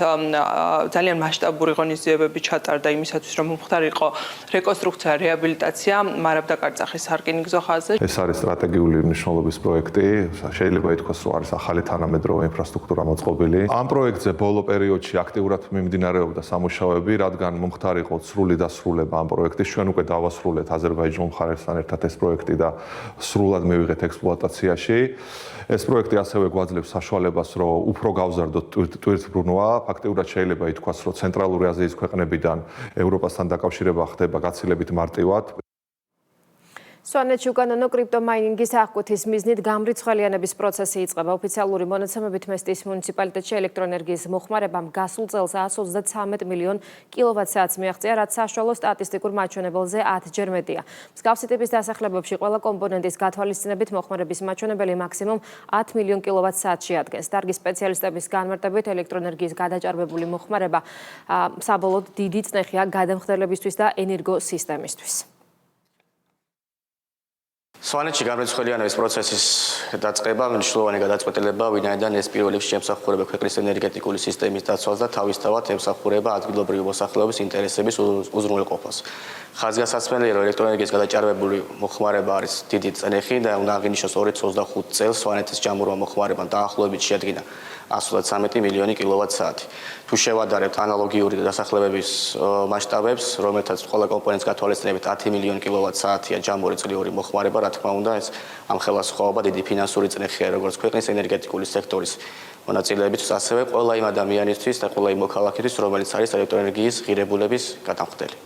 ძალიან მასშტაბური ღონისძიებები ჩატარდა იმისათვის, რომ მომხდარ იყო რეკონსტრუქცია, რეაბილიტაცია მარაბდა-კარწახის სარკინიგზო ხაზზე. ეს არის სტრატეგიული მნიშვნელობის პროექტი, შეიძლება ითქვას, რომ არის ახალი თანამედროვე ინფრასტრუქტურა მოწყობილი. ამ პროექტზე ბოლო პერიოდში აქტიურად მიმდინარეობდა სამუშაოები, რადგან მომხდარ იყო სრული დასრულება ამ პროექტის. ჩვენ უკვე დავასრულეთ აზერბაიჯანულ მხარესთან ერთად ეს პროექტი და სრულად მივიღეთ ექსპლუატაციაში. ეს პროექტი ასევე გვაძლევს საშუალებას, რომ უფრო გავზარდოთ ტვირთბრუნვა. ფაქტიურად შეიძლება ითქვას, რომ ცენტრალური აზიის ქვეყნებიდან ევროპასთან დაკავშირება ხდება გაცილებით მარტივად. სვანეთში უკანონო კრიპტომაინინგის აღკვეთის მიზნით გამრიცხველიანების პროცესი იწყება. ოფიციალური მონაცემებით მესტიის მუნიციპალიტეტში ელექტროენერგიის მოხმარებამ გასულ წელს 133 მილიონ კილოვატ-საათს მიაღწია, რაც საშუალო სტატისტიკურ მაჩვენებელზე 10-ჯერ მეტია. მსგავსი ტიპის დასახლებებში ყველა კომპონენტის გათვალისწინებით მოხმარების მაჩვენებელი მაქსიმუმ 10 მილიონ კილოვატ-საათში ადგენს. დარგის სპეციალისტების განმარტებით ელექტროენერგიის გადაჭარბებული მოხმარება საბოლოოდ დიდი წნეხია გადამხდელებისთვის და ენერგოსისტემისთვის. სვანეთში გამრიცხველიანების პროცესის დაწყება მნიშვნელოვანი გადაწყვეტილება, ვინაიდან ეს პირველ რიგში ემსახურება ქვეყნის ენერგეტიკული სისტემის დაცვას და თავისთავად ემსახურება ადგილობრივი მოსახლეობის ინტერესების უზრუნველყოფას. ხაზგასაცმელია, რომ ელექტროენერგიის გადაჭარბებული მოხმარება არის დიდი წნეხი და უნდა აღინიშნოს 2025 წელს სვანეთის ჯამურმა მოხმარებამ დაახლოებით შეადგინა 133 მილიონი კილოვატ-საათი. თუ შევადარებთ ანალოგიური დასახლებების მასშტაბებს, რომელთაც ყველა კომპონენტს გათვალისწინებით 10 მილიონი კილოვატ-საათია ჯამური წლიური მოხმარება, რა თქმა უნდა, ეს ამხელა სხვაობა დიდი ფინანსური წნეხია, როგორც ქვეყნის ენერგეტიკული სექტორის მონაწილეებისთვის, ასევე ყველა იმ ადამიანისთვის და ყველა იმ მოქალაქისთვის, რომელიც არის ელექტროენერგიის ღირებულების გადამხდელი.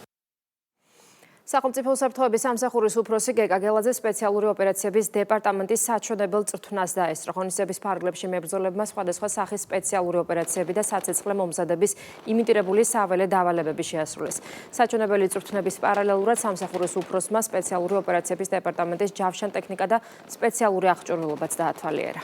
სახელმწიფო უსაფრთხოების სამსახურის უფროსი გეკა გელაძე სპეციალური ოპერაციების დეპარტამენტის საჩვენებელ წრთვნას დაესწრო. ღონისძიების ფარგლებში მებრძოლებმა სხვადასხვა სახის სპეციალური ოპერაციები და საცეცხლე მომზადების იმიტირებული საველე დავალებები შეასრულეს. საჩვენებელი წრთვნების პარალელურად სამსახურის უფროსმა სპეციალური ოპერაციების დეპარტამენტის ჯავშან ტექნიკა და სპეციალური აღჭურვილობაც დაათვალიერა.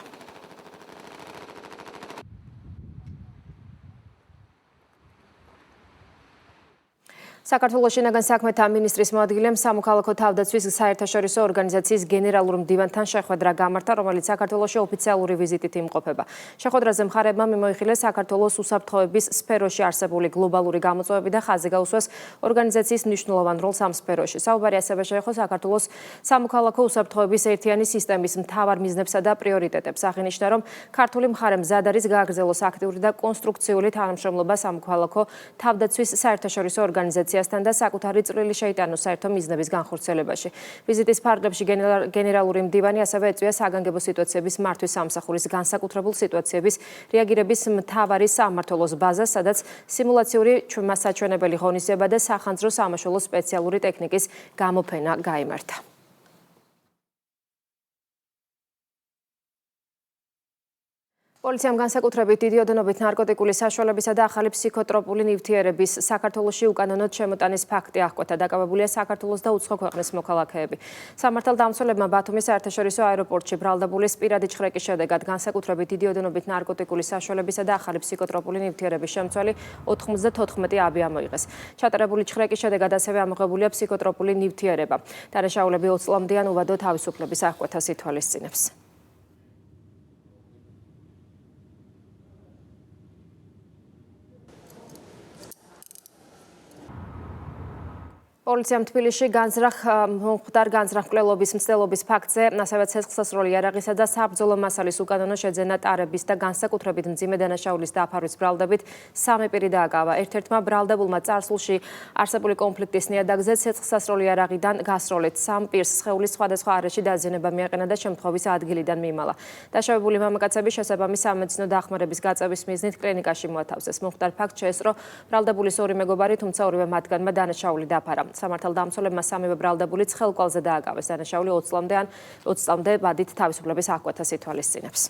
საქართველოს შინაგან საქმეთა მინისტრის მოადგილემ სამოქალაქო თავდაცვის საერთაშორისო ორგანიზაციის გენერალურ მდივანთან შეხვედრა გამართა, რომელიც საქართველოში ოფიციალური ვიზიტით იმყოფება. შეხვედრაზე მხარეებმა მიმოიხილეს საქართველოს უსაფრთხოების სფეროში არსებული გლობალური გამოწვევები და ხაზი გაუსვას ორგანიზაციის მნიშვნელოვან როლს ამ სფეროში. საუბარი ასევე შეეხო საქართველოს სამოქალაქო უსაფრთხოების ერთიანი სისტემის მთავარ მიზნებსა და პრიორიტეტებს. აღინიშნა, რომ ქართული მხარე მზად არის გააგრძელოს აქტიური და კონსტრუქციული თანამშრომლობა სამოქალაქო თავდაცვის საერთაშორისო ორგანიზაციასთან და საკუთარი წვლილი შეიტანოს საერთო მიზნების განხორციელებაში. ვიზიტის ფარგლებში გენერალური მდივანი ასევე ეწვია საგანგებო სიტუაციების მართვის სამსახურის განსაკუთრებულ სიტუაციების რეაგირების მთავარი სამმართველოს ბაზას, სადაც სიმულაციური მასაჩვენებელი ღონისძიება და სახანძრო სამაშველო სპეციალური ტექნიკის გამოფენა გაიმართა. პოლიციამ განსაკუთრებით დიდი ოდენობით ნარკოტიკული საშუალებისა და ახალი ფსიქოტროპული ნივთიერების საქართველოში უკანონოდ შემოტანის ფაქტი აღკვეთა. დაკავებულია საქართველოს და უცხო ქვეყნის მოქალაქეები. სამართალდამცველებმა ბათუმის საერთაშორისო აეროპორტში ბრალდებულის პირადი ჩხრეკის შედეგად განსაკუთრებით დიდი ოდენობით ნარკოტიკული საშუალებისა და ახალი ფსიქოტროპული ნივთიერების შემცველი 94 აბი ამოიღეს. ჩატარებული ჩხრეკის შედეგად ასევე ამოღებულია ფსიქოტროპული ნივთიერება. დანაშაულები 20 წლამდიან უვადო თავისუფლების აღკვეთას ითვალისწინებს. პოლიციამ თბილისში მომხდარ განზრახ-მკვლელობის მცდელობის ფაქტზე, ასევე ცეცხლსასროლი იარაღისა და საბრძოლო მასალის უკანონო შეძენა ტარების და განსაკუთრებით მძიმე დანაშაულის დაფარვის ბრალდებით 3 პირი დააკავა. ერთ-ერთმა ბრალდებულმა წარსულში არსებული კონფლიქტის ნიადაგზე ცეცხლსასროლი იარაღიდან გასროლით 3 პირს სხეულის სხვადასხვა არეში დაზიანება მიაყენა და შემთხვევის ადგილიდან მიიმალა. დაშავებული მამაკაცები შესაბამის სამედიცინო დახმარების გაწევის მიზნით კლინიკაში მოათავსეს. მომხდარ ფაქტს შეესწრო ბრალდებულის 2 მეგობარი, თუმცა ორივე მათგანმა დანაშაული დაფარა. სამართალდამცველებმა 3 ბრალდებული ცხელკვალზე დააკავეს. დანაშაული 20 წლამდე ვადით თავისუფლების აღკვეთას ითვალისწინებს.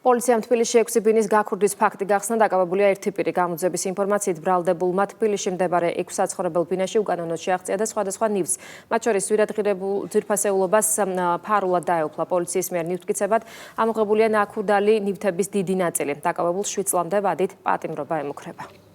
პოლიციამ თბილისში 6 ბინის გაქურდის ფაქტი გახსნა. დაკავებულია 1 პირი. გამოძიების ინფორმაციით ბრალდებულმა თბილისში მდებარე 6 საცხოვრებელ ბინაში უკანონოდ შეაღწია და სხვადასხვა ნივთს, მათ შორის ძვირადღირებულ ძვირფასეულობას ფარულად დაეუფლა. პოლიციის მიერ ნივთმტკიცებად ამოღებულია ნაქურდალი ნივთების დიდი ნაწილი. დაკავებულს 7 წლამდე ვადით პატიმრობა ემუქრება.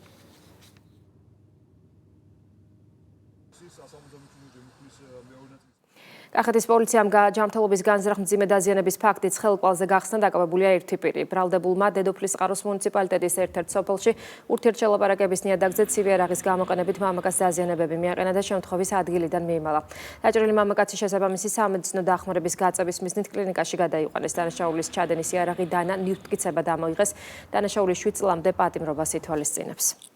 კახეთის პოლიციამ ჯანმრთელობის განზრახ მძიმე დაზიანების ფაქტი ცხელკვალზე გახსნა. დაკავებულია 1 პირი. ბრალდებულმა დედოფლისწყაროს მუნიციპალიტეტის ერთ-ერთ სოფელში ურთიერთშელაპარაკების ნიადაგზე ცივი იარაღის გამოყენებით მამაკაცს დაზიანებები მიაყენა და შემთხვევის ადგილიდან მიიმალა. დაჭრილი მამაკაცი შესაბამისი სამედიცინო დახმარების გაწევის მიზნით კლინიკაში გადაიყვანეს. დანაშაულის ჩადენის იარაღი დანა ნივთმტკიცებად ამოიღეს. დანაშაული 7 წლამდე პატიმრობას ითვალისწინებს.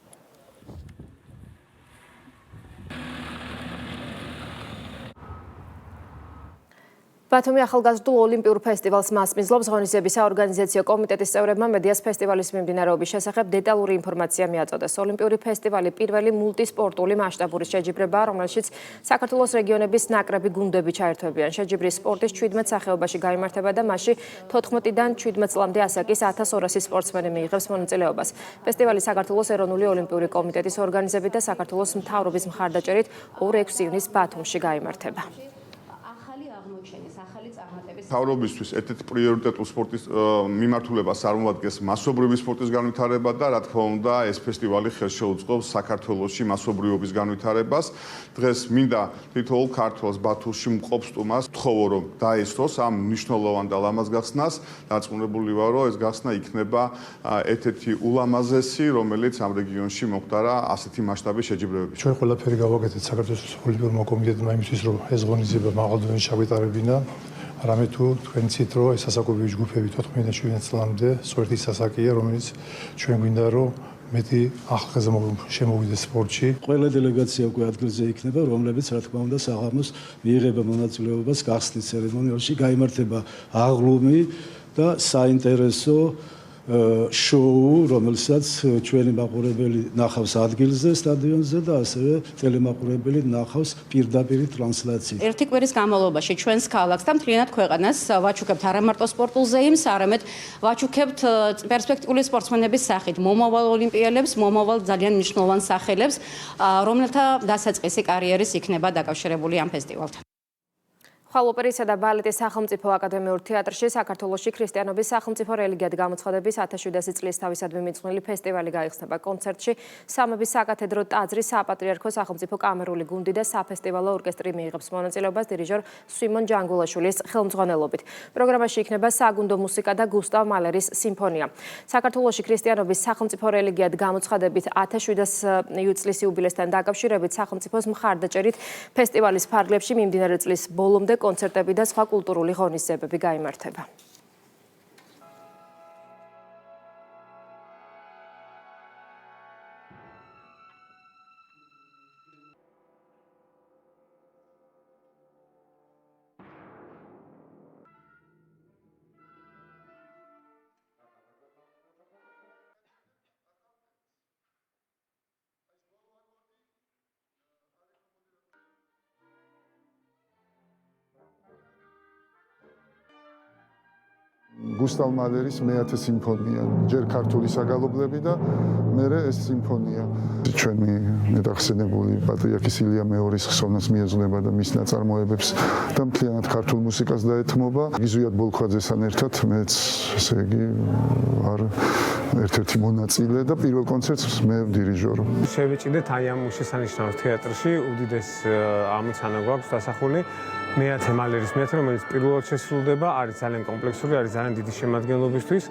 ბათუმი ახალგაზრდულ ოლიმპიურ ფესტივალს მასპინძლობს. ღონისძიების საორგანიზაციო კომიტეტის წევრებმა მედიას ფესტივალის მიმდინარეობის შესახებ დეტალური ინფორმაცია მიაწოდეს. ოლიმპიური ფესტივალი პირველი მულტისპორტული მასშტაბური შეჯიბრებაა, რომელშიც საქართველოს რეგიონების ნაკრები გუნდები ჩაერთვებიან. შეჯიბრის სპორტის 17 სახეობაში გაიმართება და მასში 14-დან 17 წლამდე ასაკის 1200 სპორტსმენი მიიღებს მონაწილეობას. ფესტივალი საქართველოს ეროვნული ოლიმპიური კომიტეტის ორგანიზებით და საქართველოს მთავრობის მხარდაჭერით 2-6 ივნის ბათუმში გაიმართება. მთავრობისთვის ერთ-ერთი პრიორიტეტულ სპორტის მიმართულებას წარმოადგენს მასობრივი სპორტის განვითარება და რა თქმა უნდა ეს ფესტივალი ხელს შეუწყობს საქართველოში მასობრიობის განვითარებას. დღეს მინდა თითოეულ ქართველს ბათუმში მყოფ სტუმარს ვთხოვო რომ დაესწროს ამ მნიშვნელოვან და ლამაზ გახსნას. დარწმუნებული ვარ რომ ეს გახსნა იქნება ერთ-ერთი ულამაზესი, რომელიც ამ რეგიონში მომხდარა ასეთი მასშტაბის შეჯიბრებებით. ჩვენ ყველაფერი გავაკეთეთ საქართველოს ოლიმპიურმა კომიტეტმა იმისთვის რომ ეს ღონისძიება მაღალ დონეზე ჩავიტარებინა. არამედ თუ თქვენ ცით რომ ეს ასაკობრივი ჯგუფები 14-დან 17 წლამდე სწორედ ის ასაკია, რომელიც ჩვენ გვინდა რომ მეტი ახალგაზრდა შემოვიდეს სპორტში. ყველა დელეგაცია უკვე ადგილზე იქნება, რომლებიც რა თქმა უნდა საღამოს მიიღება მონაწილეობას გახსნის ცერემონიალში. გაიმართება აღლუმი და საინტერესო შოუ, რომელსაც ჩვენი მაყურებელი ნახავს ადგილზე, სტადიონზე და ასევე ტელემაყურებელი ნახავს პირდაპირ ტრანსლაციით. ერთი კვირის განმავლობაში ჩვენს ქალაქს და მთლიანად ქვეყანას ვაჩუქებთ არა მარტო სპორტულ ზეიმს, არამედ ვაჩუქებთ პერსპექტიული სპორტსმენების სახით, მომავალ ოლიმპიელებს, მომავალ ძალიან მნიშვნელოვან სახელებს, რომელთა დასაწყისი კარიერის იქნება დაკავშირებული ამ ფესტივალთან. ხვალ ოპერისა და ბალეტის სახელმწიფო აკადემიურ თეატრში საქართველოში ქრისტიანობის სახელმწიფო რელიგიად გამოცხადების 1700 წლის თავისადმი მიძღვნილი ფესტივალი გაიხსნება. კონცერტში სამების საკათედრო ტაძრის საპატრიარქო სახელმწიფო კამერული გუნდი და საფესტივალო ორკესტრი მიიღებს მონაწილეობას დირიჟორ სვიმონ ჯანგულაშვილის ხელმძღვანელობით. პროგრამაში იქნება საგუნდო მუსიკა და გუსტავ მალერის სიმფონია. საქართველოში ქრისტიანობის სახელმწიფო რელიგიად გამოცხადებით 1700 წლის იუბილესთან დაკავშირებით სახელმწიფოს მხარდაჭერით ფესტივალის ფარგლებში მიმდინარე წლის ბოლომდე კონცერტები და სხვა კულტურული ღონისძიებები გაიმართება. გუსტავ მალერის მე-10 სიმფონია, ჯერ ქართული საგალობლები და მერე ეს სიმფონია. ჩვენი მეტახსენებული პატრიარქის ილია მეორის ხსოვნას მიეძღვნება და მის ნაწარმოებებს და მთლიანად ქართულ მუსიკას დაეთმობა. გიზუიად ბოლქვაძესთან ერთად მეც, ესე იგი, ვარ ერთ-ერთი მონაწილე და პირველ კონცერტს მე ვდირიჟორო. შევეჭიდეთ აი ამ შესანიშნავ თეატრში უდიდეს ამოცანა გვაქვს დასახული. მე-10 მალერის მე-10, რომელიც პირველად შესრულდება, არის ძალიან კომპლექსური, არის ძალიან დიდი შემადგენლობისთვის.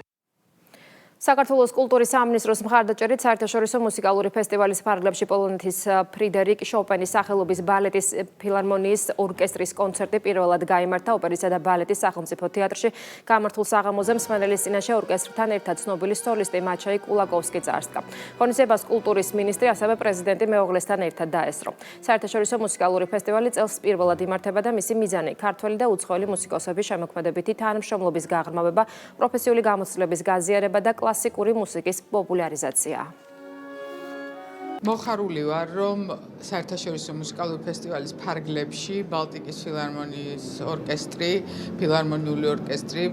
საქართველოს კულტურის სამინისტროს მხარდაჭერით საერთაშორისო მუსიკალური ფესტივალის ფარგლებში პოლონეთის ფრიდერიკ შოპენის სახელობის ბალეტის ფილარმონიის ორკესტრის კონცერტი პირველად გაიმართა ოპერისა და ბალეტის სახელმწიფო თეატრში. გამართულ საღამოზე მსმენელის წინაშე ორკესტრთან ერთად ცნობილი სოლისტი მაჩაი კულაკოვსკი წარსდგა. ღონისძიებას კულტურის მინისტრი, ასევე პრეზიდენტი მეუღლესთან ერთად დაესწრო. საერთაშორისო მუსიკალური ფესტივალი წელს პირველად იმართება და მისი მიზანი ქართველი და უცხოელი მუსიკოსების შემოქმედებითი თანამშრომლობის გაღრმავება, პროფესიული გამოცდილების გაზიარება და კლასიკური მუსიკის პოპულარიზაცია. მოხარული ვარ, რომ საერთაშორისო მუსიკალური ფესტივალის ფარგლებში ბალტიკის ფილარმონიის ორკესტრი, ფილარმონიული ორკესტრი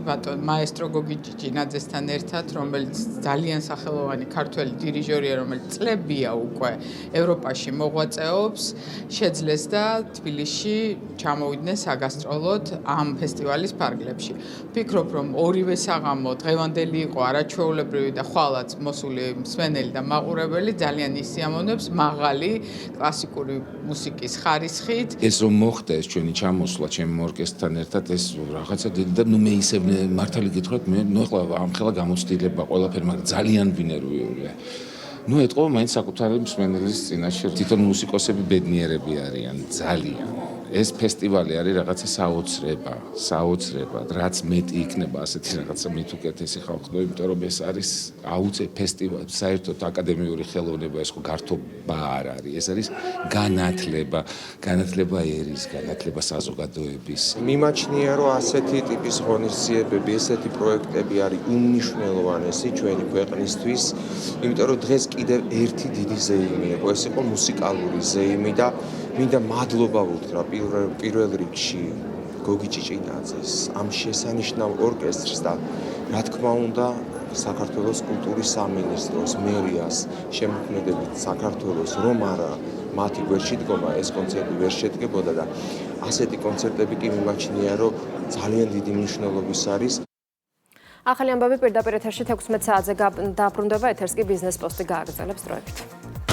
მაესტრო გოგი ჭიჭინაძესთან ერთად, რომელიც ძალიან სახელოვანი ქართველი დირიჟორია, რომელიც წლებია უკვე ევროპაში მოღვაწეობს, შეძლეს და თბილისში ჩამოვიდნენ საგასტროლოდ ამ ფესტივალის ფარგლებში. ვფიქრობ, რომ ორივე საღამო დღევანდელი იყო არაჩვეულებრივი და ხვალაც მოსული მსმენელი და მაყურებელი ძალიან ისიამოვნებდა მაღალი კლასიკური მუსიკის ხარისხით. ეს რომ მოხდა ეს ჩვენი ჩამოსვლა ჩემი ორკესტრთან ერთად ეს რაღაცა დიდი და მე ისე მართალი გითხრათ მე ახლა ამხელა გამოცდილება ყველაფერი მაგრამ ძალიან ვინერვიულია. ეტყობა მაინც საკუთარი მსმენელის წინაშე თვითონ მუსიკოსები ბედნიერები არიან ძალიან. ეს ფესტივალი არის რაღაცა საოცრება, რაც მეტი იქნება ასეთი რაღაცა მით უკეთესი ხალხო, იმიტომ რომ ეს არის აუცე ფესტივალი, საერთოდ აკადემიური ხელოვნება, ეს ხო გართობა არ არის, ეს არის განათლება ერის, განათლება საზოგადოების. მიმაჩნია, რომ ასეთი ტიპის ღონისძიებები, ესეთი პროექტები არის უმნიშვნელოვანესი ჩვენი ქვეყნისთვის, იმიტომ რომ დღეს კიდევ ერთი დიდი ზეიმი იყო, ეს იყო მუსიკალური ზეიმი და მინდა მადლობა ვუთხრა პირველ რიგში გოგი ჭიჭინაძეს, ამ შესანიშნავ ორკესტრს და რა თქმა უნდა საქართველოს კულტურის სამინისტროს, მერიას, შემოქმედებით საქართველოს, რომ არა მათი გვერდში დგომა ეს კონცერტი ვერ შედგებოდა და ასეთი კონცერტები კი მიმაჩნია, რომ ძალიან დიდი მნიშვნელობის არის. ახალი ამბავი პირდაპირ ეთერში 16 საათზე დაბრუნდება, ეთერს კი ბიზნეს პოსტი გააგრძელებს დროებით.